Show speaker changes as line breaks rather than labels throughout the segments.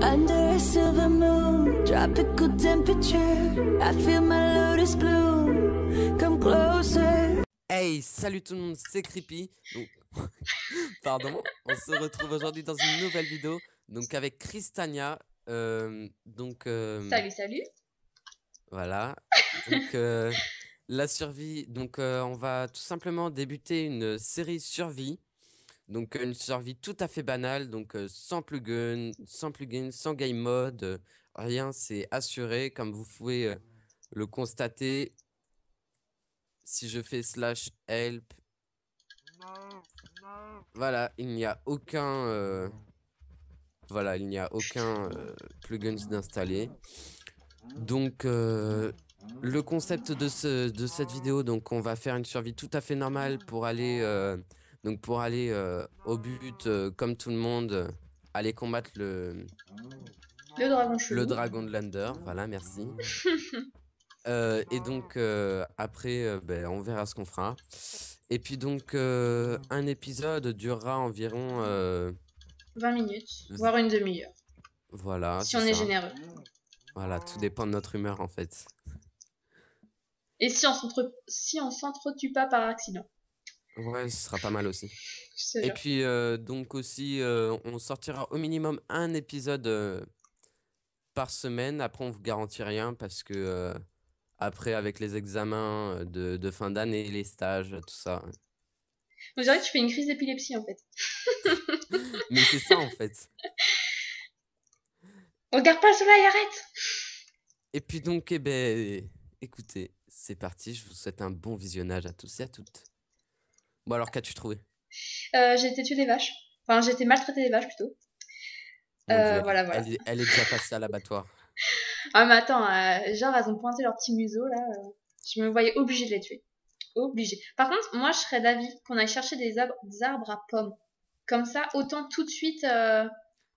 Under a silver moon, tropical temperature. I feel my lotus bloom. Come closer.
Hey, salut tout le monde, c'est Creepy. Donc, pardon, on se retrouve aujourd'hui dans une nouvelle vidéo. Donc avec Cristania.
Salut.
Voilà. Donc la survie. Donc on va tout simplement débuter une série survie. Donc une survie tout à fait banale. Donc sans plugin, sans game mode, rien, c'est assuré comme vous pouvez le constater. Si je fais /help, voilà, il n'y a aucun plugin d'installer. Donc le concept de cette vidéo, donc on va faire une survie tout à fait normale pour aller au but, comme tout le monde, aller combattre le
dragon chelou.
dragon de l'Under. Voilà, merci. Et donc après on verra ce qu'on fera. Et puis donc un épisode durera environ
20 minutes, voire une demi-heure.
Voilà.
Si on est généreux.
Voilà, tout dépend de notre humeur en fait.
Et si on s'entretue pas par accident.
Ouais, ce sera pas mal aussi.
Et
puis donc aussi on sortira au minimum un épisode par semaine. Après on vous garantit rien parce que après avec les examens de fin d'année, les stages, tout ça.
On dirait que tu fais une crise d'épilepsie en fait.
Mais c'est ça en fait.
Regarde pas le soleil, arrête.
Et puis donc écoutez, c'est parti, je vous souhaite un bon visionnage à tous et à toutes. Bon alors, qu'as-tu trouvé?
J'ai été tuer des vaches. Enfin, j'ai été maltraiter des vaches plutôt.
Mon Dieu,
voilà.
Elle est déjà passée à l'abattoir.
Ah mais attends, genre elles ont pointé leur petit museau là. Je me voyais obligée de les tuer. Obligée. Par contre, moi je serais d'avis qu'on aille chercher des arbres à pommes. Comme ça, autant tout de suite...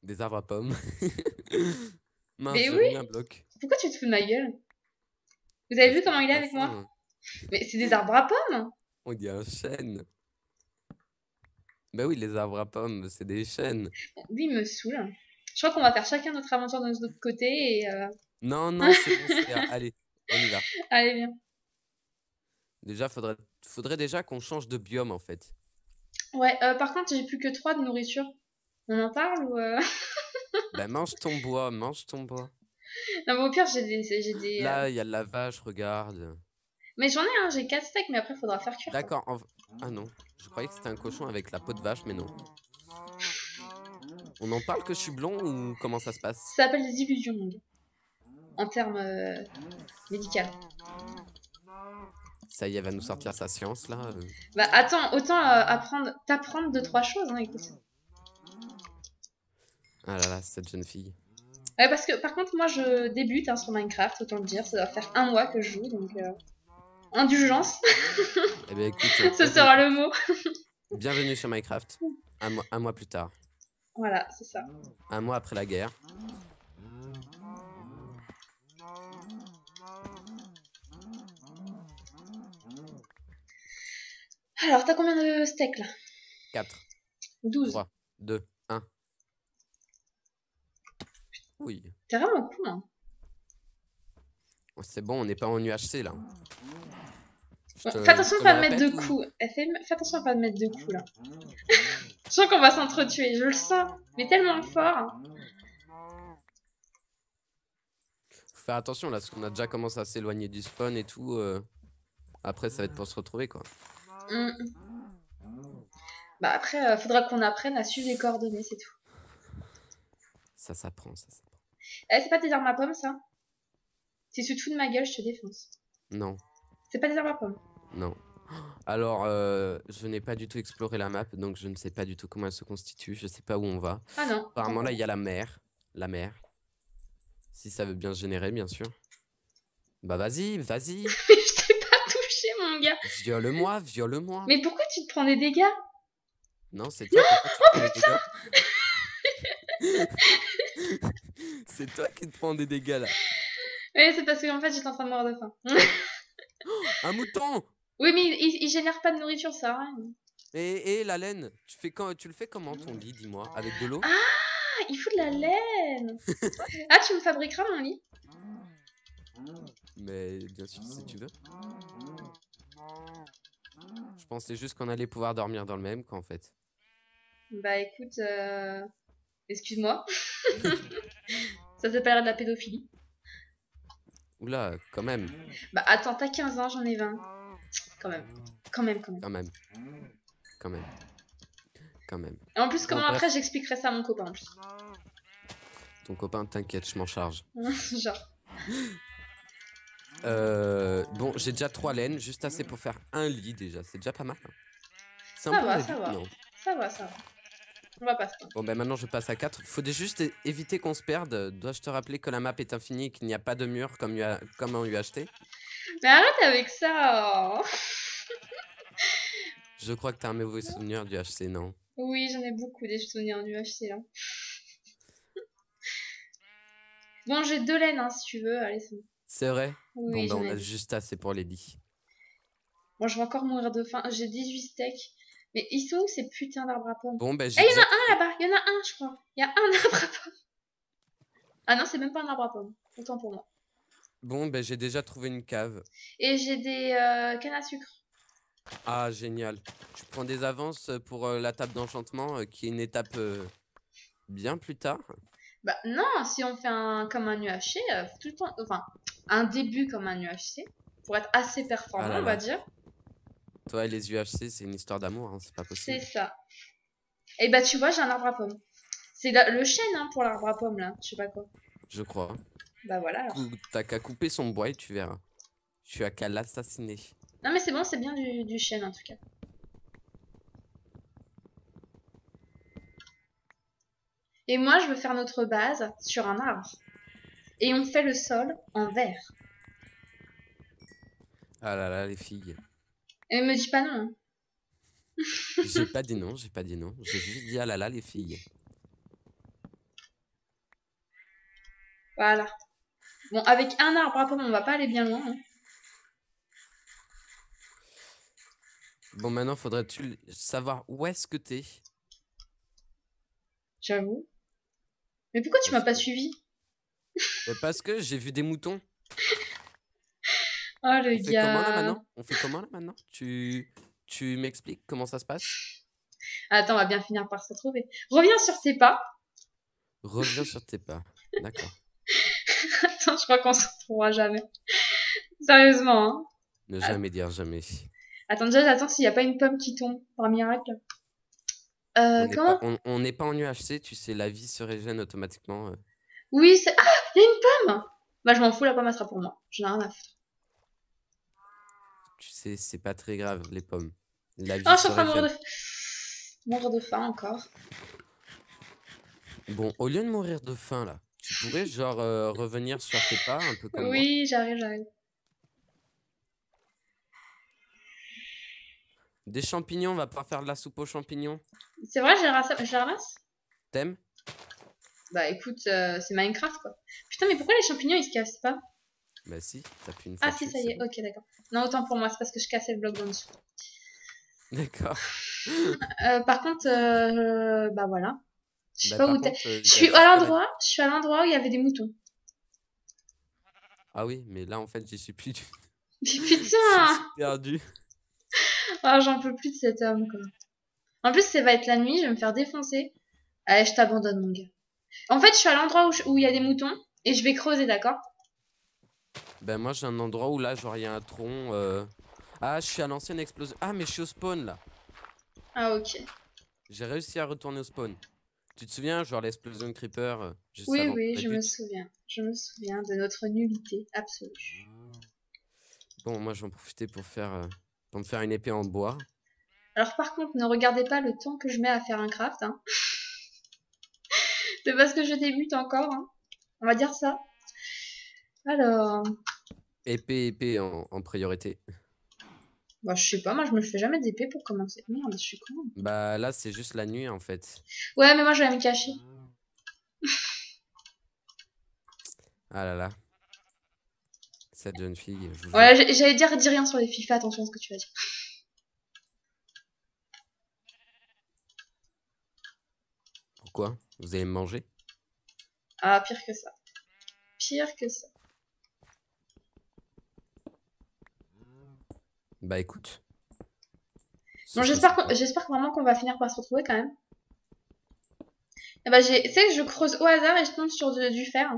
Des arbres à pommes. Mince,
Mais
j'ai
oui.
mis un bloc.
Pourquoi tu te fous de ma gueule? Vous avez vu comment il est avec moi? Mais c'est des arbres à pommes.
On dit un chêne. Bah oui, les arbres à pommes, c'est des chênes.
Lui, il me saoule. Je crois qu'on va faire chacun notre aventure de notre côté et...
Non, c'est bon, allez, on y va.
Allez, viens.
Déjà, faudrait déjà qu'on change de biome, en fait.
Ouais, par contre, j'ai plus que 3 de nourriture. On en parle ou...
Bah mange ton bois.
Non, mais au pire, j'ai des...
Là, il y a de la vache, regarde.
Mais j'en ai, j'ai 4 steaks, mais après, il faudra faire cuire.
D'accord, ah non, je croyais que c'était un cochon avec la peau de vache, mais non. On en parle que je suis blond ou comment ça se passe?
Ça s'appelle des illusions, mon gars. En termes médicaux.
Ça y est, elle va nous sortir sa science, là.
Bah attends, autant t'apprendre 2-3 choses, hein, écoute.
Ah là là, cette jeune fille.
Ouais, parce que par contre, moi, je débute sur Minecraft, autant le dire. Ça doit faire 1 mois que je joue, donc... Indulgence.
Eh bien, écoute...
Ce sera le mot.
Bienvenue sur Minecraft. Un mois plus tard.
Voilà, c'est ça.
1 mois après la guerre.
Alors, t'as combien de steaks, là?
4.
12.
3, 2, 1. Oui.
T'es vraiment cool, hein.
C'est bon, on n'est pas en UHC, là.
Fais attention de pas mettre de coups. Fais attention à pas mettre de coups, là. Je sens qu'on va s'entretuer, je le sens. Mais tellement fort.
Faut faire attention, là, parce qu'on a déjà commencé à s'éloigner du spawn et tout. Après, ça va être pour se retrouver, quoi.
Bah après, faudra qu'on apprenne à suivre les coordonnées, c'est tout.
Ça s'apprend.
C'est pas des armes à pommes, ça? Si tu te fous de ma gueule, je te défonce.
Non.
C'est pas des armes à pommes?
Non. Alors, je n'ai pas du tout exploré la map, donc je ne sais pas du tout comment elle se constitue. Je sais pas où on va.
Ah non.
Apparemment, là, il y a la mer. Si ça veut bien se générer, bien sûr. Bah vas-y.
Mais je t'ai pas touché, mon gars.
Viole-moi.
Mais pourquoi tu te prends des dégâts?
Non, c'est toi qui te prends des dégâts. C'est toi qui te prends des dégâts, là.
Ouais, c'est parce qu'en fait, j'étais en train de mourir de faim.
Un mouton!
Oui, mais il génère pas de nourriture, ça.
Et la laine, tu le fais comment ton lit, dis-moi? Avec de l'eau?
Ah, il faut de la laine. Ah, tu me fabriqueras mon lit?
Mais bien sûr, si tu veux. Je pensais juste qu'on allait pouvoir dormir dans le même qu'en fait.
Bah écoute, excuse-moi. Ça s'appelle de la pédophilie.
Oula, quand même,
Bah attends, t'as 15 ans, j'en ai 20. Quand même. Quand même, quand même.
quand même, quand même, quand même.
Et en plus,
Bon,
comment après
bref,
j'expliquerai ça à mon copain en plus.
ton copain, t'inquiète, je m'en charge.
Genre.
Bon, j'ai déjà 3 laines, juste assez pour faire un lit déjà, c'est déjà pas mal. Hein. C'est un
Ça
peu
va,
réduit,
ça va.
non?
Ça va, ça va. On va pas se plaindre.
Bon, ben maintenant je passe à 4. Faut juste éviter qu'on se perde. Dois-je te rappeler que la map est infinie et qu'il n'y a pas de mur comme en UHT?
Mais arrête avec ça.
Je crois que t'as un mauvais souvenir du HC, non?
Oui, j'en ai beaucoup des souvenirs du HC là. Bon, j'ai 2 laines hein, si tu veux. Allez, c'est bon.
C'est vrai? Bon,
Oui,
ben
j'en
on
ai
a
10.
juste assez pour les lits.
Bon, je vais encore mourir de faim. J'ai 18 steaks. Mais ils sont où ces putains d'arbres à pommes?
Bon, ben
Eh,
j'ai
il y en
déjà
a un
trouvé.
là-bas. Il y en a un, je crois. Il y a un arbre à pommes. Ah non, c'est même pas un arbre à pommes. Autant pour moi.
Bon, ben j'ai déjà trouvé une cave.
Et j'ai des cannes à sucre.
Ah, génial. Tu prends des avances pour la table d'enchantement, qui est une étape bien plus tard.
Bah non, si on fait comme un UHC, faut tout le temps, enfin, un début comme un UHC, pour être assez
Ah
performant,
là
on va
là.
dire.
Toi et les UHC, c'est une histoire d'amour, hein, c'est pas
C'est
possible.
ça. Et bah tu vois, j'ai un arbre à pommes. C'est le chêne hein, pour l'arbre à pommes là, je sais pas quoi.
Je crois.
Bah voilà alors.
T'as qu'à couper son bois et tu verras. Tu as qu'à l'assassiner.
Non mais c'est bon, c'est bien du chêne en tout cas. Et moi, je veux faire notre base sur un arbre. Et on fait le sol en verre.
Ah là là, les filles.
Et me dis pas non. Hein.
J'ai pas dit non, j'ai pas dit non. J'ai juste dit ah là là, les filles.
Voilà. Bon, avec un arbre à pommes, on va pas aller bien loin. Hein.
Bon, maintenant, faudrait-tu savoir où est-ce que t'es?
J'avoue. Mais pourquoi tu m'as pas suivi?
Parce que j'ai vu des moutons.
Oh le
On fait comment là
gars.
maintenant? On fait comment là maintenant? Tu m'expliques comment ça se passe?
Attends, on va bien finir par se retrouver. Reviens sur tes pas.
Reviens sur tes pas. D'accord.
Attends, je crois qu'on se retrouvera jamais. Sérieusement, hein.
Ne jamais dire jamais.
Attends, déjà, j'attends s'il n'y a pas une pomme qui tombe par miracle. Comment?
On n'est pas en UHC, tu sais, la vie se régène automatiquement.
Oui, c'est... Ah, il y a une pomme! Bah, je m'en fous, la pomme, elle sera pour moi. J'en ai rien à foutre.
Tu sais, c'est pas très grave, les pommes. La vie
Oh, je suis
se
en train de
régène.
mourir de faim encore.
Bon, au lieu de mourir de faim là, tu pourrais genre revenir sur tes pas, un peu comme moi.
Oui, j'arrive.
Des champignons, on va pouvoir faire de la soupe aux champignons.
C'est vrai, je la ramasse?
T'aimes?
Bah, écoute, c'est Minecraft, quoi. Putain, mais pourquoi les champignons, ils se cassent pas?
Bah si, t'appuies une fois
Ah, si,
dessus,
ça y
c'est
est.
bon.
Ok, d'accord. Non, autant pour moi, c'est parce que je cassais le bloc d'en dessous.
D'accord.
Par contre, bah voilà. Je sais
Bah
pas
par
où t'es.
contre,
Je
il y a
suis
juste
à
la-
l'endroit, je suis à l'endroit où il y avait des moutons.
Ah oui, mais là en fait, j'y suis plus du...
Mais
Je suis
putain!
perdu.
Ah, j'en peux plus de cet homme, quoi. En plus, ça va être la nuit, je vais me faire défoncer. Allez, je t'abandonne, mon gars. En fait, je suis à l'endroit où il y a des moutons et je vais creuser, d'accord?
Ben moi j'ai un endroit où là, genre il y a un tronc. Ah, je suis à l'ancienne explosion. Ah, mais je suis au spawn là.
Ah, ok.
J'ai réussi à retourner au spawn. Tu te souviens, genre l'explosion de creeper juste
Oui,
avant qu'on
oui, je me
débute?
souviens. Je me souviens de notre nullité absolue.
Bon, moi je vais en profiter pour me faire une épée en bois.
Alors, par contre, ne regardez pas le temps que je mets à faire un craft, hein. C'est parce que je débute encore, hein. On va dire ça. Alors,
Épée en priorité.
bah, je sais pas, moi, je me fais jamais d'épée pour commencer. Merde, je suis con.
Bah là, c'est juste la nuit en fait.
Ouais, mais moi, je vais me cacher.
Ah là là. Cette jeune fille, je vous
Ouais, j'allais dire, dis rien sur les filles, fais attention à ce que tu vas dire.
Pourquoi? Vous allez me manger?
Ah, pire que ça. Pire que ça.
Bah écoute.
Bon,
Ce serait sympa.
j'espère vraiment qu'on va finir par se retrouver quand même. Et bah, tu sais que je creuse au hasard et je tombe sur du fer.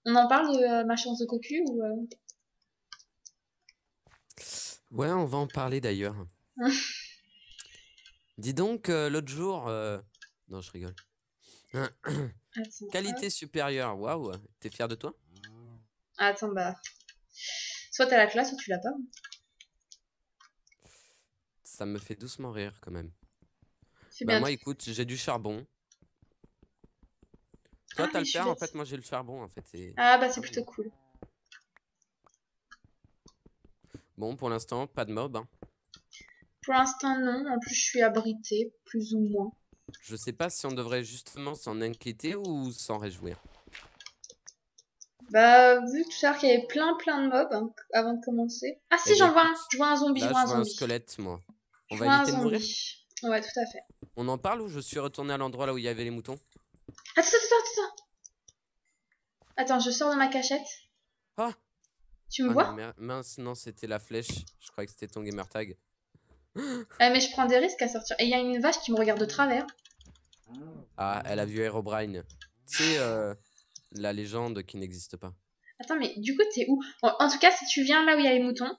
On en parle de ma chance de cocu ou...
Ouais, on va en parler d'ailleurs. Dis donc, l'autre jour... Non, je rigole.
Attends,
Qualité supérieure, waouh. T'es fier de toi?
attends, bah... Soit t'as la classe, soit tu l'as pas.
Ça me fait doucement rire quand même.
C'est
Bah
bien.
moi écoute, j'ai du charbon. Toi
Ah
t'as
oui,
le
je suis
fer, en
bête.
fait moi j'ai le charbon en fait.
Ah bah c'est plutôt cool.
Bon pour l'instant pas de mob. Hein.
Pour l'instant non, en plus je suis abritée, plus ou moins.
Je sais pas si on devrait justement s'en inquiéter ou s'en réjouir.
Bah vu tout à l'heure qu'il y avait plein de mobs hein, avant de commencer. Ah si
Eh ben
j'en vois un,
écoute,
je vois un zombie, je
là
vois
je
un
vois un
zombie.
squelette moi. On
Je
va
vois un
éviter de mourir?
zombie. Ouais tout à fait.
On en parle ou je suis retourné à l'endroit là où il y avait les moutons?
Attends. Attends, je sors de ma cachette.
Ah!
Tu me
Ah non
vois?
mince, non c'était la flèche. Je croyais que c'était ton gamer tag.
Mais je prends des risques à sortir. Et il y a une vache qui me regarde de travers.
Ah, elle a vu Herobrine. Tu sais, la légende qui n'existe pas.
Attends mais du coup t'es où? En tout cas si tu viens là où il y a les moutons,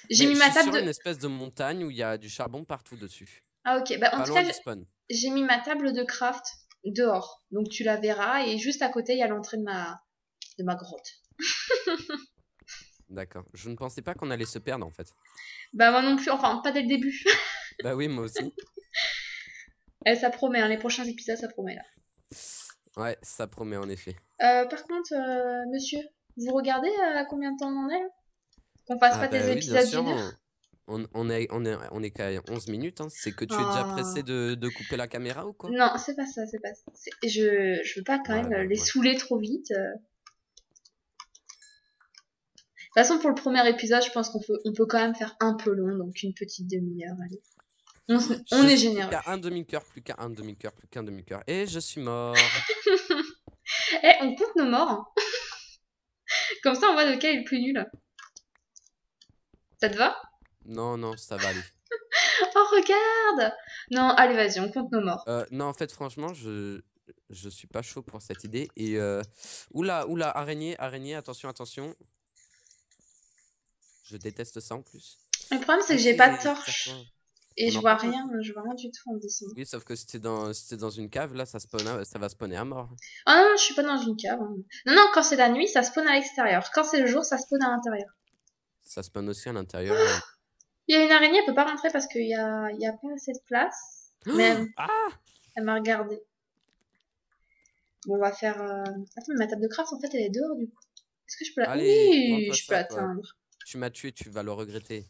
j'ai
Mais
mis
je
ma
suis
table
sur
de...
une espèce de montagne où il y a du charbon partout dessus.
Ah ok, bah en
Pas
tout
loin
cas
du spawn.
j'ai mis ma table de craft dehors. Donc tu la verras et juste à côté il y a l'entrée de ma grotte.
D'accord. Je ne pensais pas qu'on allait se perdre en fait.
Bah moi non plus, enfin pas dès le début.
Bah oui, moi aussi.
Ça promet, hein, les prochains épisodes ça promet là.
Ouais, ça promet en effet.
Par contre, monsieur, vous regardez à combien de temps on en est là? Qu'on fasse
Ah
pas des
bah oui, bien
épisodes
sûr.
d'une heure?
On est qu'à 11 minutes. Hein. C'est que tu es déjà
Ah.
pressé de couper la caméra ou quoi?
Non, c'est pas ça, c'est pas ça. Je veux pas quand
Ouais,
même
bah
les
ouais.
saouler trop vite. De toute façon, pour le premier épisode, je pense on peut quand même faire un peu long, donc une petite demi-heure, allez. On
Je
est
suis plus
généreux.
qu'à un demi-cœur, plus qu'à un demi-cœur, plus qu'un demi-cœur. Et je suis mort.
Eh, on compte nos morts, hein. Comme ça on voit lequel est le plus nul. Ça te va?
Non, non, ça va aller.
Oh, regarde! Non, allez, vas-y, on compte nos morts.
Non, en fait, franchement, je suis pas chaud pour cette idée. Et oula, araignée, attention, attention. Je déteste ça en plus.
Le problème, c'est que j'ai pas de
Allez,
torche.
tire-toi.
Et
On en parle ou quoi?
je vois rien du tout en descendant.
Oui, sauf que si t'es dans une cave, là, ça va spawner à mort.
Ah non, je suis pas dans une cave, hein. Non, quand c'est la nuit, ça spawn à l'extérieur. Quand c'est le jour, ça spawn à l'intérieur.
Ça spawn aussi à l'intérieur.
Il y a une araignée, elle peut pas rentrer parce il y a pas assez de place. Mais
Ah!
elle m'a regardé. Bon, on va faire... Attends, mais ma table de craft, en fait, elle est dehors, du coup. Est-ce que je peux la...
Allez,
Oui,
prends-toi
je peux
ça, toi.
l'atteindre.
Tu m'as tué, tu vas le regretter.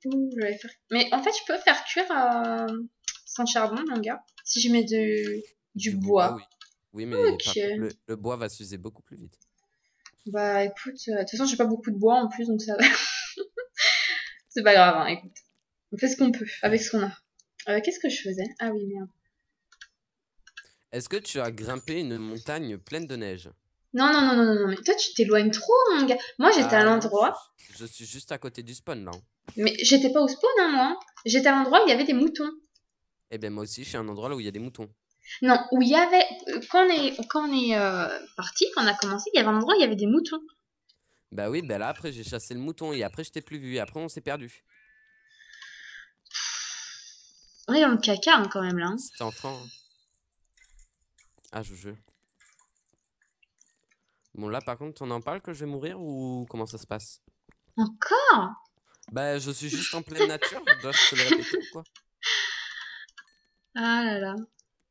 Je vais faire... Mais en fait, je peux faire cuire sans charbon, mon gars. Si je mets du bois.
Oui. Oui, mais
Ok.
par contre, le bois va s'user beaucoup plus vite.
Bah écoute, de toute façon, j'ai pas beaucoup de bois en plus, donc ça va. C'est pas grave, hein, écoute. On fait ce qu'on peut avec ce qu'on a. Qu'est-ce que je faisais? Ah oui, merde.
Est-ce que tu as grimpé une montagne pleine de neige?
Non, mais toi, tu t'éloignes trop, mon gars. Moi, j'étais à
Ah non,
l'endroit,
je suis juste à côté du spawn, là.
mais j'étais pas au spawn, hein, moi. J'étais à l'endroit où il y avait des moutons.
Eh bien, moi aussi, je suis à un endroit là où il y a des moutons.
Non, où il y avait... Quand on est parti, quand on a commencé, il y avait un endroit où il y avait des moutons.
Bah oui, bah là, après, j'ai chassé le mouton et après, je t'ai plus vu. Et après, on s'est perdu.
On est dans le caca, hein, quand même, là. Hein.
C'était enfant. Hein. Ah, je jure. Bon, là, par contre, on en parle que je vais mourir ou comment ça se passe?
Encore?
Bah, je suis juste en pleine nature. Dois-je te le répéter ou quoi?
Ah là là.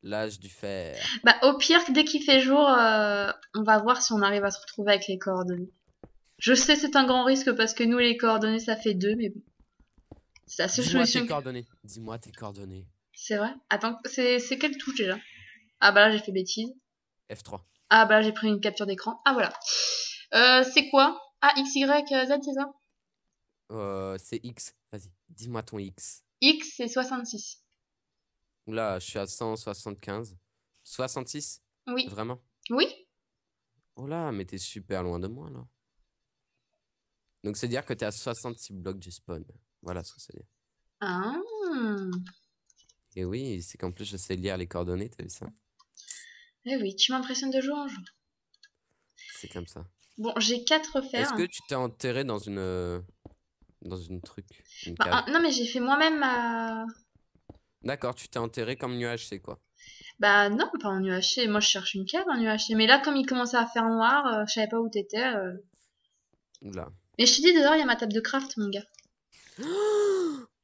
L'âge du fer.
Bah, au pire, dès qu'il fait jour, on va voir si on arrive à se retrouver avec les coordonnées. Je sais, c'est un grand risque parce que nous, les coordonnées, ça fait 2, mais bon. C'est la seule
Dis-moi
solution.
tes coordonnées. Dis-moi tes coordonnées.
C'est vrai? Attends, c'est quelle touche déjà? Ah bah là, j'ai fait bêtise.
F3.
Ah bah là, j'ai pris une capture d'écran. Ah voilà. C'est quoi? Ah, X, Y, Z, c'est ça?
C'est X. Vas-y, dis-moi ton X.
X, c'est 66.
Là, je suis à 175. 66?
Oui.
Vraiment?
Oui?
Oh là, mais t'es super loin de moi, là. Donc, c'est dire que t'es à 66 blocs du spawn. Voilà ce que c'est dire.
Ah.
Et oui, c'est qu'en plus, je sais lire les coordonnées, t'as vu ça?
Eh oui, tu m'impressionnes de jour en jour.
C'est comme ça.
Bon, j'ai 4
Est-ce
fers.
que tu t'es enterré dans une truc, une
Bah,
cave?
non, mais j'ai fait moi-même ma...
D'accord, tu t'es enterré comme UHC, quoi.
Bah non, pas en UHC. Moi, je cherche une cave en UHC. Mais là, comme il commençait à faire noir, je savais pas où t'étais.
Oula.
Mais je te dis, dehors, il y a ma table de craft, mon gars.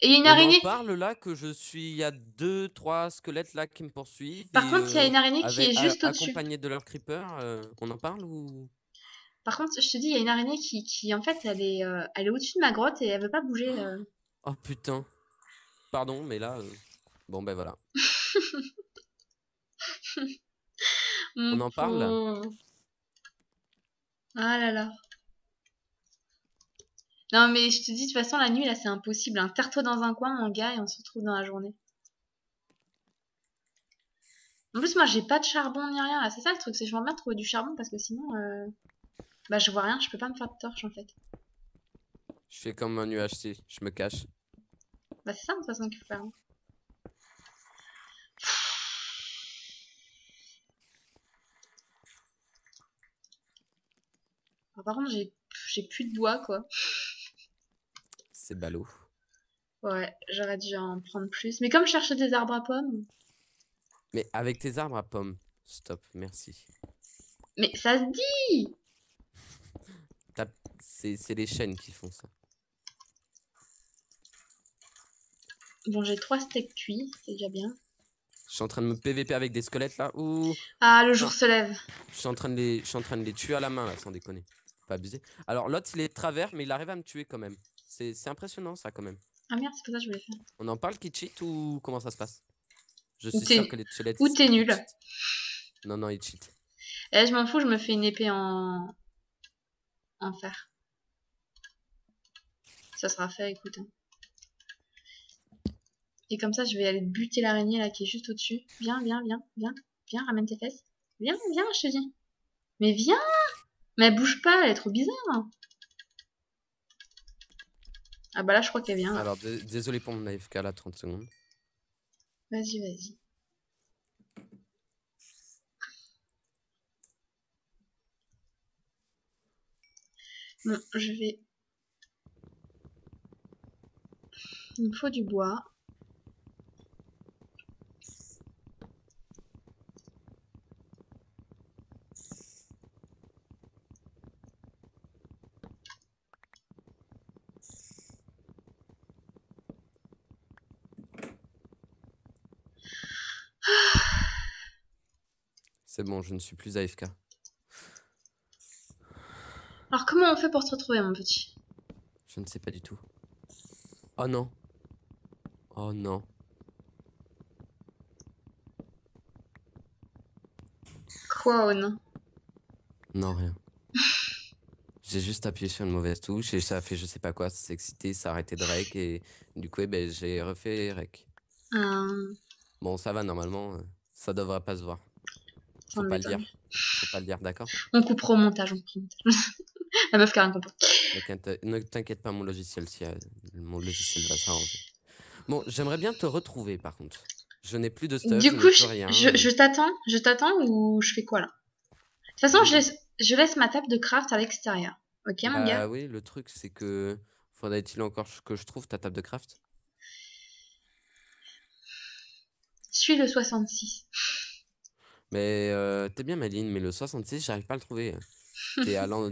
Et il y a une
On en
araignée.
parle là que je suis. Il y a deux, trois squelettes là qui me poursuivent
Par
et
contre, il y a une araignée qui est juste au-dessus.
accompagnés de leurs creepers. On en parle ou.
Par contre, je te dis, il y a une araignée qui en fait, elle est au-dessus de ma grotte et elle veut pas bouger.
Oh putain. Pardon, mais là. Bon ben voilà. On
Mon
en parle?
pauvre. Ah là là. Non, mais je te dis, de toute façon, la nuit, là, c'est impossible. Hein. Terre-toi dans un coin, mon gars, et on se retrouve dans la journée. En plus, moi, j'ai pas de charbon ni rien. Là, c'est ça le truc, c'est que je bien trouver du charbon parce que sinon, bah, je vois rien, je peux pas me faire de torche en fait.
Je fais comme un UHC, je me cache.
Bah, c'est ça, de toute façon, qu'il faut faire. Hein. Alors, par contre, j'ai plus de bois, quoi.
C'est ballot.
Ouais, j'aurais dû en prendre plus. Mais comme je cherchais des arbres à pommes.
Mais avec tes arbres à pommes. Stop, merci.
Mais ça se dit!
C'est les chaînes qui font ça.
Bon, j'ai 3 steaks cuits, c'est déjà bien.
Je suis en train de me PVP avec des squelettes là. Ouh.
Ah, le jour
Non.
se lève.
Je suis en train de les tuer à la main là, sans déconner. Pas abusé. Alors l'autre il est de travers, mais il arrive à me tuer quand même. C'est impressionnant ça quand même.
Ah merde, c'est pas ça que je voulais faire.
On en parle qui cheat ou comment ça se passe? Je
Ou
suis sûr
t'es
que les squelettes
ou t'es
ils
nul.
cheat. Non, non, ils cheat.
Eh, je m'en fous, je me fais une épée en fer. Ça sera fait, écoute. Hein. Et comme ça, je vais aller buter l'araignée là qui est juste au-dessus. Viens, viens, viens, viens, viens, ramène tes fesses. Viens, viens, je te dis. Mais viens! Mais elle bouge pas, elle est trop bizarre. Ah bah là, je crois qu'elle vient. Là.
Alors désolé pour mon AFK là, 30 secondes.
Vas-y, vas-y. Bon, je vais... Il me faut du bois.
C'est bon, je ne suis plus AFK.
Alors, comment on fait pour se retrouver, mon petit?
Je ne sais pas du tout. Oh non. Oh non.
Quoi, oh non?
Non, rien. J'ai juste appuyé sur une mauvaise touche et ça a fait je sais pas quoi, ça s'est excité, ça a arrêté de rec et du coup, eh ben, j'ai refait rec. Bon, ça va normalement, ça devrait pas se voir.
Ça
Faut pas le
m'étonne.
dire. Faut pas le dire, d'accord?
On coupera au montage, on coupera au montage. La meuf qui a rien compris.
Ne t'inquiète pas, mon logiciel va s'arranger. Bon, j'aimerais bien te retrouver par contre. Je n'ai plus de stuff,
Du
je
coup,
n'ai plus rien.
je t'attends ou je fais quoi là? De toute façon,
Je-
je laisse ma table de craft à l'extérieur. Ok, mon gars?
Bah oui, le truc c'est que faudrait-il encore que je trouve ta table de craft?
Suis le 66.
Mais t'es bien Maline, mais le 66, j'arrive pas à le trouver. T'es à l'en-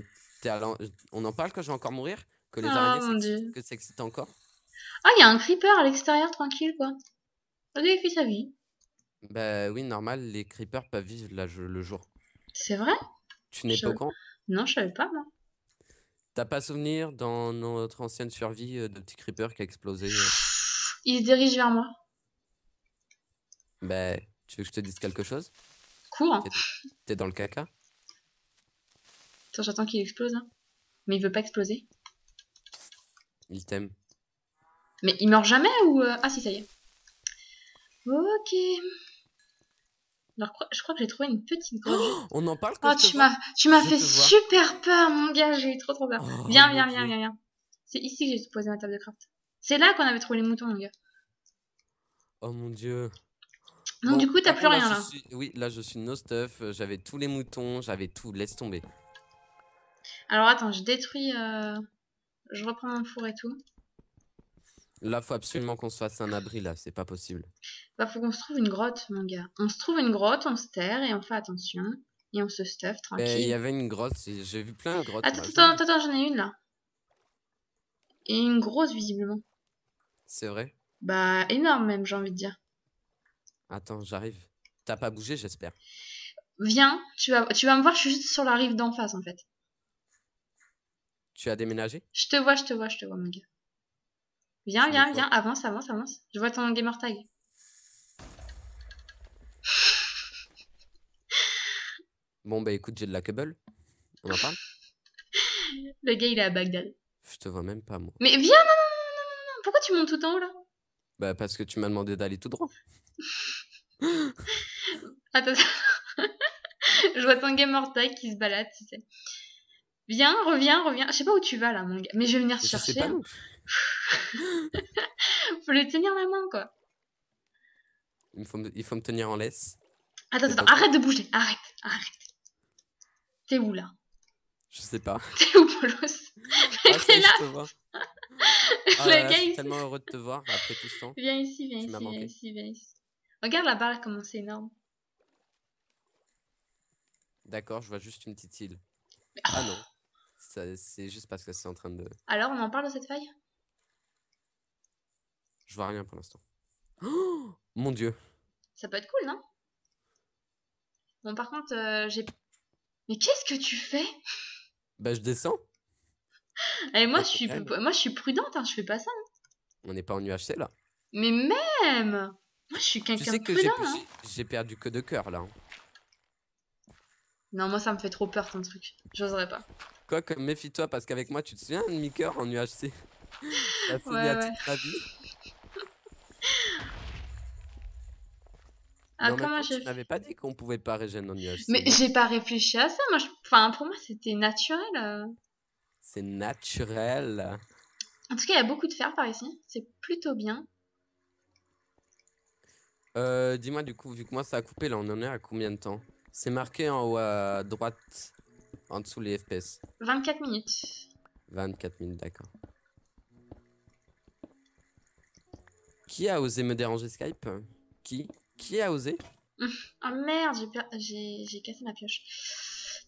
On en parle quand je vais encore mourir? Que les
Oh
araignées
mon dieu.
que ça excite encore?
Ah, il y a un creeper à l'extérieur, tranquille quoi. Ok, il fait sa vie.
Bah oui, normal, les creepers peuvent vivre le jour.
C'est vrai?
Tu n'es pas au courant?
Non, je savais pas moi.
T'as pas souvenir dans notre ancienne survie de petit creeper qui a explosé?
Il se dirige vers moi.
Bah, tu veux que je te dise quelque chose?
Cours.
T'es dans le caca?
Attends, j'attends qu'il explose. Hein. Mais il veut pas exploser.
Il t'aime.
Mais il meurt jamais ou... Ah si, ça y est. Ok. Alors, je crois que j'ai trouvé une petite grotte.
On en parle
Oh,
quand je te vois?
tu m'as
Je
fait
te vois.
super peur, mon gars. J'ai eu trop peur.
Oh
Viens,
mon
viens, viens,
Dieu.
viens, viens. C'est ici que j'ai posé ma table de craft. C'est là qu'on avait trouvé les moutons, mon gars.
Oh mon Dieu.
Donc,
Bon,
du coup, t'as
par
plus
contre, là,
rien, là.
oui, là, je suis no stuff. J'avais tous les moutons, j'avais tout. Laisse tomber.
Alors, attends, je détruis... Je reprends mon four et tout.
Là, faut absolument qu'on se fasse un abri, là. C'est pas possible.
Bah, faut qu'on se trouve une grotte, mon gars. On se trouve une grotte, on se terre et on fait attention. Et on se stuff,
Ben, il y
tranquille.
avait une grotte. J'ai vu plein de grottes,
Attends,
moi.
attends,
Jolie.
attends, j'en ai une, là. Et une grosse, visiblement.
C'est vrai.
Bah, énorme, même, j'ai envie de dire.
Attends, j'arrive. T'as pas bougé, j'espère.
Viens, tu vas me voir, je suis juste sur la rive d'en face, en fait.
Tu as déménagé?
Je te vois, mon gars. Viens,
Tu me
viens,
vois?
viens, avance, avance, avance. Je vois ton gamer tag.
Bon, bah écoute, j'ai de la cable. On en parle?
Le gars, il est à Bagdad.
Je te vois même pas, moi.
Mais viens, non, non, non, non, non, non. Pourquoi tu montes tout en haut, là?
Bah, parce que tu m'as demandé d'aller tout droit.
Attends, je vois ton gamer tag qui se balade, tu sais. Viens, reviens, reviens. Je sais pas où tu vas, là, mon gars. Mais je vais venir te
Je sais
chercher.
pas
Hein.
non plus.
Faut lui tenir la main, quoi.
Il faut me tenir en laisse.
Attends,
T'es
attends,
pas
arrête de bouger. Arrête, arrête. T'es où, là?
Je sais pas.
T'es où, Polos? Mais
Ah, ça y
t'es
est,
là.
je te vois. Ah
Le
là là,
gars,
je suis
il...
tellement heureux de te voir après tout ce temps.
Viens ici, viens
Tu
ici,
m'as
viens
manqué.
ici, viens ici. Regarde la barre, comment c'est énorme.
D'accord, je vois juste une petite île. Ah non. C'est juste parce que c'est en train de...
Alors, on en parle de cette faille?
Je vois rien pour l'instant. Oh, mon Dieu.
Ça peut être cool, non? Bon, par contre, j'ai... Mais qu'est-ce que tu fais?
Bah, je descends.
Et moi,
Contre elle.
moi, je suis prudente, hein, je fais pas ça. Hein.
On n'est pas en UHC là.
Mais même! Moi, je suis
Tu
quelqu'un
sais
de
que
prudent, hein.
j'ai perdu que de cœur là.
Non, moi, ça me fait trop peur, ton truc. J'oserais pas.
Quoique, méfie-toi parce qu'avec moi, tu te souviens de mi-cœur en UHC? Ça a fini
Ouais,
à
ouais.
toute ma vie.
Ah,
Mais en même
comment
temps,
j'ai
tu m'avais pas dit qu'on pouvait pas régénérer en UHC.
Mais
What?
j'ai pas réfléchi à ça. Moi, enfin, pour moi, c'était naturel.
C'est naturel.
En tout cas, il y a beaucoup de fer par ici. C'est plutôt bien.
Dis-moi du coup, vu que moi ça a coupé, là on en est à combien de temps? C'est marqué en haut à droite, en dessous les FPS.
24 minutes.
24 minutes, d'accord. Qui a osé me déranger Skype? Qui a osé?
Oh merde, j'ai cassé ma pioche.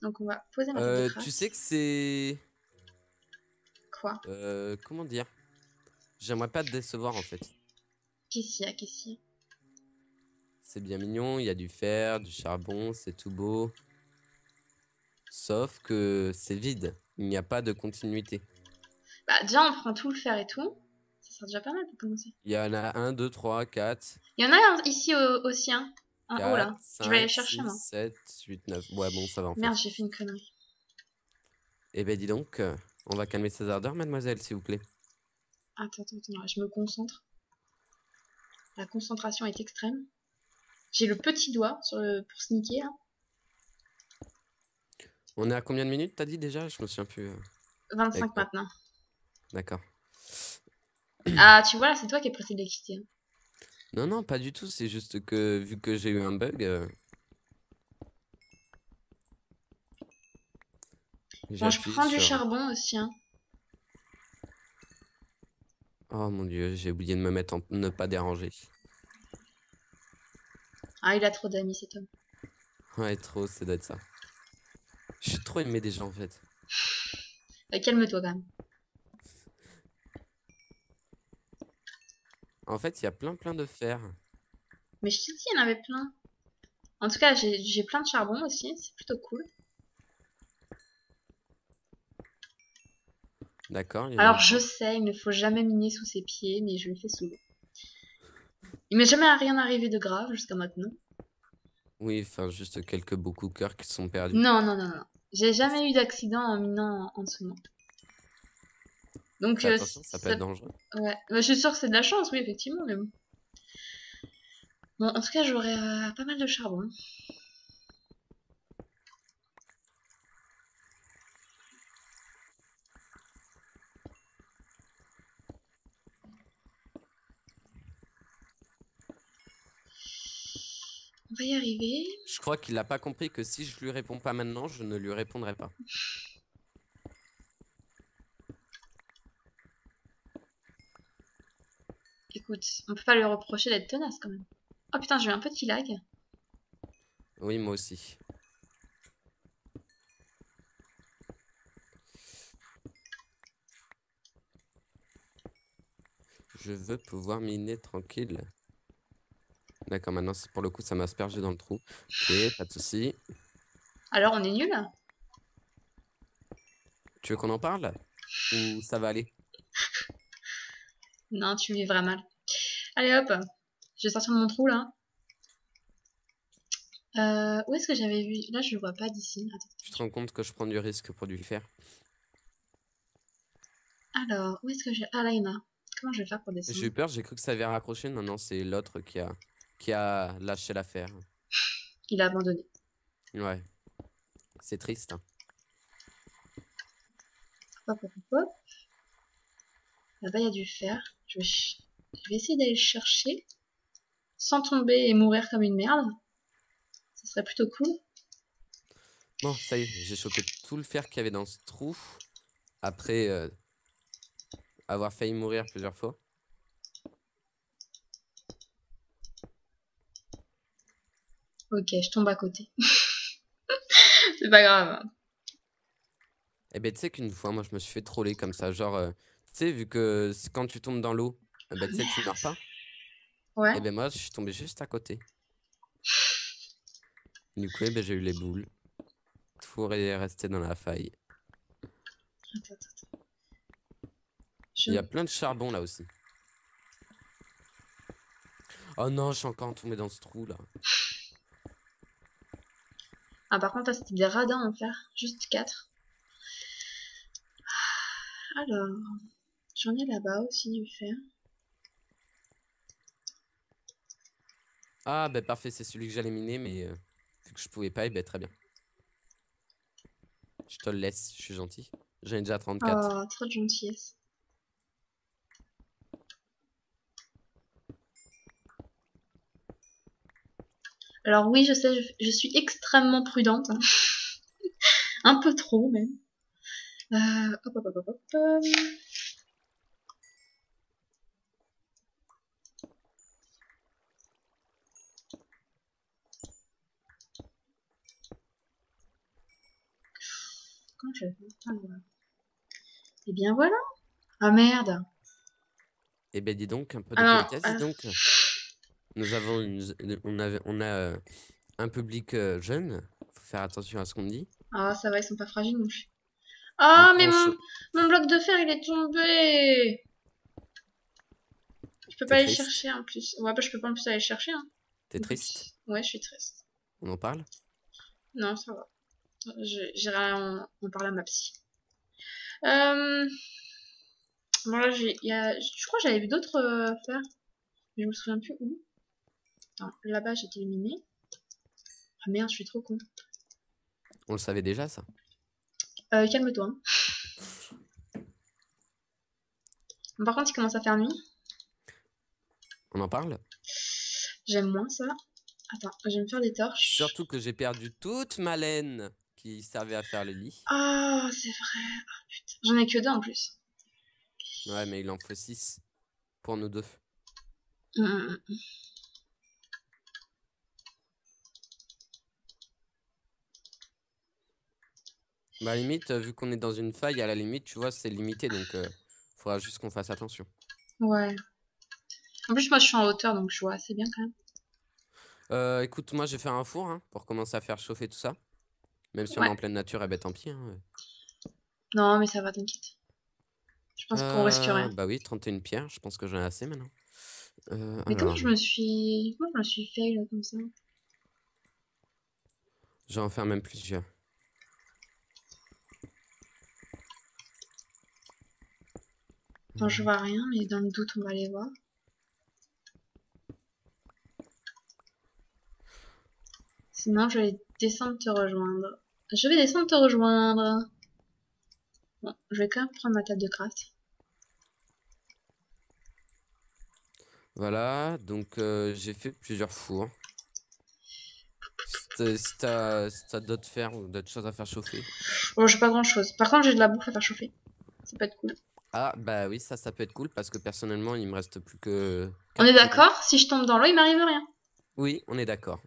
Donc, on va poser ma table de craft.
Tu sais que c'est...
Quoi?
Comment dire? J'aimerais pas te décevoir en fait.
Qu'est-ce qu'il y a? Qu'est-ce qu'il y a?
C'est bien mignon, il y a du fer, du charbon, c'est tout beau. Sauf que c'est vide, il n'y a pas de continuité.
Bah, déjà, on prend tout le fer et tout. Ça sera déjà pas mal pour commencer.
Il y en a 1, 2, 3, 4,
Il y en a ici aussi, hein. En haut,
4,
là. Je vais aller
5,
chercher,
6,
moi.
7, 8, 9. Ouais, bon, ça va en fait.
Merde, j'ai fait une connerie.
Eh ben dis donc, on va calmer ses ardeurs, mademoiselle, s'il vous plaît.
Attends, je me concentre. La concentration est extrême. J'ai le petit doigt pour sneaker, là.
On est à combien de minutes, t'as dit déjà? Je me souviens plus.
25 maintenant.
D'accord.
Ah, tu vois, là, c'est toi qui es pressé de les quitter. Hein.
Non, non, pas du tout, c'est juste que vu que j'ai eu un bug...
Bon, je prends du charbon aussi, hein.
Oh mon dieu, j'ai oublié de me mettre en ne pas déranger.
Ah, il a trop d'amis, cet homme.
Ouais, trop, ça doit être ça. Je suis trop aimé des gens en fait.
Bah, calme-toi, quand même.
En fait, il y a plein de fer.
Mais je te dis, il y en avait plein. En tout cas, j'ai plein de charbon aussi, c'est plutôt cool.
D'accord.
Alors, je sais, il ne faut jamais miner sous ses pieds, mais je le fais souvent. Il m'est jamais rien arrivé de grave jusqu'à maintenant.
Oui, enfin, juste quelques beaux cœurs qui sont perdus.
Non, non, non, non. J'ai jamais eu d'accident en minant en dessous de moi. Donc,
attention, ça peut être dangereux.
Ouais, bah, je suis sûre que c'est de la chance, oui, effectivement, mais bon. Bon, en tout cas, j'aurai pas mal de charbon. On va y arriver.
Je crois qu'il n'a pas compris que si je lui réponds pas maintenant, je ne lui répondrai pas.
Écoute, on peut pas lui reprocher d'être tenace quand même. Oh putain, j'ai eu un petit lag.
Oui, moi aussi. Je veux pouvoir miner tranquille. D'accord, maintenant, pour le coup, ça m'a aspergé dans le trou. Ok, pas de souci.
Alors, on est nul?
Tu veux qu'on en parle? Ou ça va aller?
Non, tu me vivras mal. Allez hop, je vais sortir de mon trou là. Où est-ce que j'avais vu? Là, je le vois pas d'ici. Attends.
Tu te rends compte que je prends du risque pour lui faire?
Alors, où est-ce que j'ai... Ah là, il y en a. Comment je vais faire pour
J'ai eu
descendre?
peur, j'ai cru que ça avait raccroché. Non, non, c'est l'autre qui a lâché l'affaire.
Il a abandonné.
Ouais, c'est triste. Hein.
Hop, hop, hop, hop. Là-bas, il y a du fer. Je vais essayer d'aller le chercher sans tomber et mourir comme une merde. Ça serait plutôt cool.
Bon, ça y est, j'ai chopé tout le fer qu'il y avait dans ce trou. Après avoir failli mourir plusieurs fois.
Ok, je tombe à côté. C'est pas grave.
Eh ben, tu sais qu'une fois, moi, je me suis fait troller comme ça. Genre, tu sais, vu que quand tu tombes dans l'eau, eh ben, tu sais, tu meurs pas.
Ouais.
Eh ben, moi, je suis tombé juste à côté. Du coup, eh ben, j'ai eu les boules. Tout est resté dans la faille.
Attends, attends.
Il y a plein de charbon là aussi. Oh non, je suis encore tombé dans ce trou là.
Ah, par contre, là, c'était des radins à faire. Juste 4. Alors, j'en ai là-bas aussi du fer.
Ah, ben parfait, c'est celui que j'allais miner, mais vu que je pouvais pas, eh ben très bien. Je te le laisse, je suis gentil. J'en ai déjà 34.
Oh, trop de gentillesse. Alors oui, je sais, je suis extrêmement prudente. Un peu trop, même. Hop, hop, hop, hop, hop. Comment je vais faire? Ah, voilà. Et bien voilà. Ah merde.
Eh ben dis donc, un peu
Ah
de
non.
politesse, dis donc. Nous avons on a un public jeune. Faut faire attention à ce qu'on dit.
Ah, ça va, ils sont pas fragiles non plus.
Du
Ah,
coup,
mais mon bloc de fer, il est tombé. Je peux pas
t'es
aller
triste?
chercher en plus. Ouais, bah, je peux pas en plus aller chercher. Hein.
T'es triste?
Ouais, je suis triste.
On en parle?
Non, ça va. J'irai en parler à ma psy. Euh... Bon, là, je crois que j'avais vu d'autres faire. Mais je me souviens plus où. Attends, là-bas, j'ai éliminé. Ah merde, je suis trop con.
On le savait déjà ça.
Calme-toi. Hein. Bon, par contre, il commence à faire nuit.
On en parle?
J'aime moins ça. Attends, je vais me faire des torches.
Surtout que j'ai perdu toute ma laine qui servait à faire le lit.
Ah, c'est vrai. Ah, putain. J'en ai que 2 en plus.
Ouais, mais il en faut 6 pour nous deux.
Hum.
Bah, à la limite, vu qu'on est dans une faille, à la limite, tu vois, c'est limité, donc faudra juste qu'on fasse attention.
Ouais. En plus, moi, je suis en hauteur, donc je vois assez bien quand même.
Écoute, moi, j'ai fait un four hein, pour commencer à faire chauffer tout ça. Même si on est
Ouais.
en pleine nature, eh ben tant pis. Hein.
Non, mais ça va, t'inquiète. Je pense qu'on risque rien.
Bah oui, 31 pierres, je pense que j'en ai assez maintenant.
Mais
alors,
comment je me suis fail là, comme ça?
j'en faire même plusieurs.
Attends, je vois rien, mais dans le doute, on va aller voir. Sinon, je vais descendre te rejoindre. Je vais descendre te rejoindre. Bon, je vais quand même prendre ma table de craft.
Voilà, donc j'ai fait plusieurs fours. Si t'as d'autres fer ou d'autres choses à faire chauffer.
Bon, j'ai pas grand chose. Par contre, j'ai de la bouffe à faire chauffer. Ça peut être cool.
Ah, bah oui, ça peut être cool parce que personnellement, il me reste plus que
On est
4 kilos.
d'accord? Si je tombe dans l'eau, il m'arrive rien.
Oui, on est d'accord.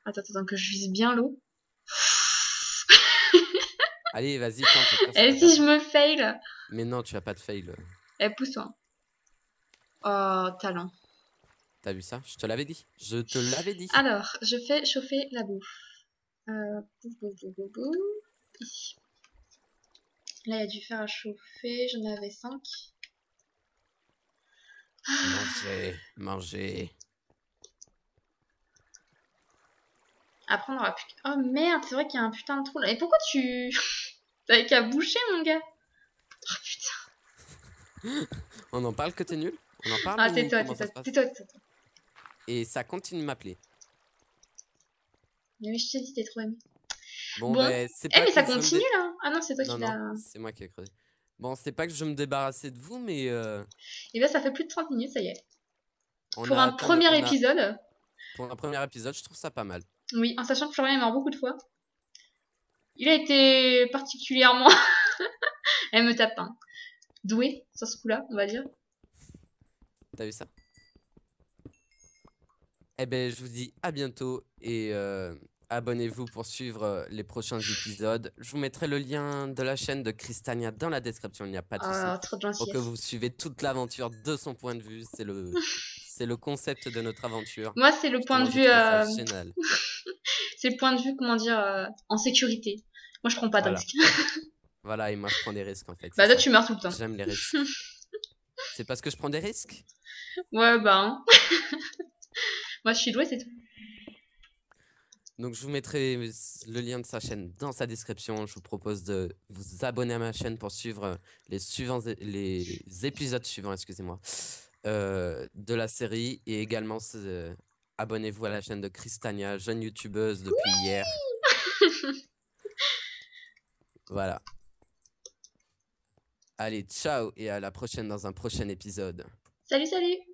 Attends, que je vise bien l'eau.
Allez, vas-y, tente. Au pire, c'est
Et
pas
si
grave.
je me fail?
Mais non, tu vas pas de fail.
Eh, pousse-toi. Oh, talent.
T'as vu ça? Je te l'avais dit. Je te l'avais dit.
Alors, je fais chauffer la bouffe. Bouf, bouf, bouf, bouf, bouf. Ici. Là, il y a du fer à chauffer. J'en avais 5.
Manger.
Après, on aura plus. Oh merde, c'est vrai qu'il y a un putain de trou là. Et pourquoi tu. T'avais qu'à boucher, mon gars? Oh putain.
On en parle que t'es nul? On en parle
Ah,
ou
tais-toi,
comment ça se passe?
tais-toi.
Et ça continue de m'appeler.
Mais je t'ai dit, t'es trop aimé.
Bon,
Bon.
ben, c'est
Eh,
pas
mais
que
ça
je veux me
continue là. Ah non, c'est toi
Non,
qui l'as.
non, c'est moi qui ai creusé. Bon, c'est pas que je veux me débarrasser de vous, mais
Et bien, ça fait plus de 30 minutes, ça y est.
on
Pour
a
un
atteint
premier épisode.
pour un premier épisode, je trouve ça pas mal.
Oui, en sachant que Florian est mort beaucoup de fois. Il a été particulièrement. Elle me tape, hein. Doué sur ce coup-là, on va dire.
T'as vu ça? Eh ben, je vous dis à bientôt et abonnez-vous pour suivre les prochains épisodes. Je vous mettrai le lien de la chaîne de Cristania dans la description, il n'y a pas de souci.
Oh, trop de
Pour que
gentillesse.
vous suivez toute l'aventure de son point de vue. C'est le concept de notre aventure.
Moi, c'est le point de
Justement, j'ai
vue.
trouvé ça génial.
C'est le point de vue, comment dire, en sécurité. Moi, je prends pas de
Voilà.
risques.
Voilà, et moi je prends des risques en fait.
Bah,
c'est
toi,
ça.
tu meurs tout le temps.
J'aime les risques. C'est parce que je prends des risques?
Ouais, bah, hein. Moi, je suis douée, c'est tout.
Donc je vous mettrai le lien de sa chaîne dans sa description. Je vous propose de vous abonner à ma chaîne pour suivre les épisodes suivants, excusez-moi, de la série. Et également, abonnez-vous à la chaîne de Cristania, jeune youtubeuse depuis hier. Voilà. Allez, ciao et à la prochaine dans un prochain épisode.
Salut, salut!